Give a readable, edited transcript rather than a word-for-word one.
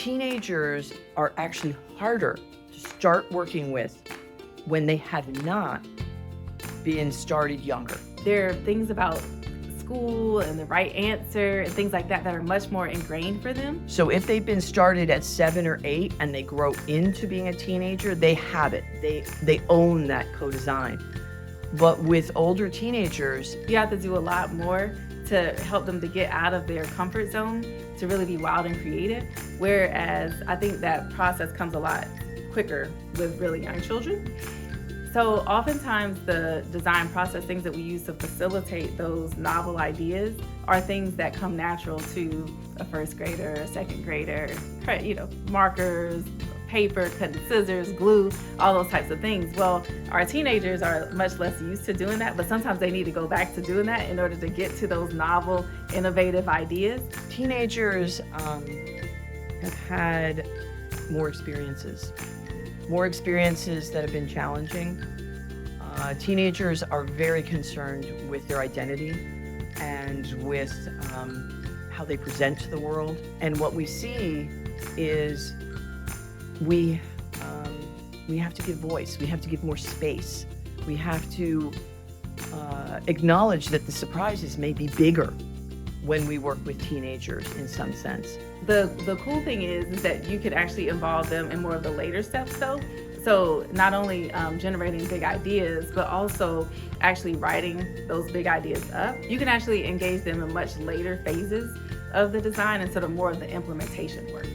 Teenagers are actually harder to start working with when they have not been started younger. There are things about school and the right answer and things like that that are much more ingrained for them. So if they've been started at 7 or 8 and they grow into being a teenager, they have it. They own that co-design. But with older teenagers, You have to do a lot more to help them to get out of their comfort zone, to really be wild and creative. Whereas I think that process comes a lot quicker with really young children. So oftentimes the design process, things that we use to facilitate those novel ideas, are things that come natural to a first grader, a second grader, markers, paper, cutting scissors, glue, all those types of things. Well, our teenagers are much less used to doing that, but sometimes they need to go back to doing that in order to get to those novel, innovative ideas. teenagers have had more experiences that have been challenging. Teenagers are very concerned with their identity and with how they present to the world. And what we see is we have to give voice. We have to give more space. We have to acknowledge that the surprises may be bigger when we work with teenagers in some sense. The cool thing is that you could actually involve them in more of the later steps though. So not only generating big ideas, but also actually writing those big ideas up. You can actually engage them in much later phases of the design instead of more of the implementation work.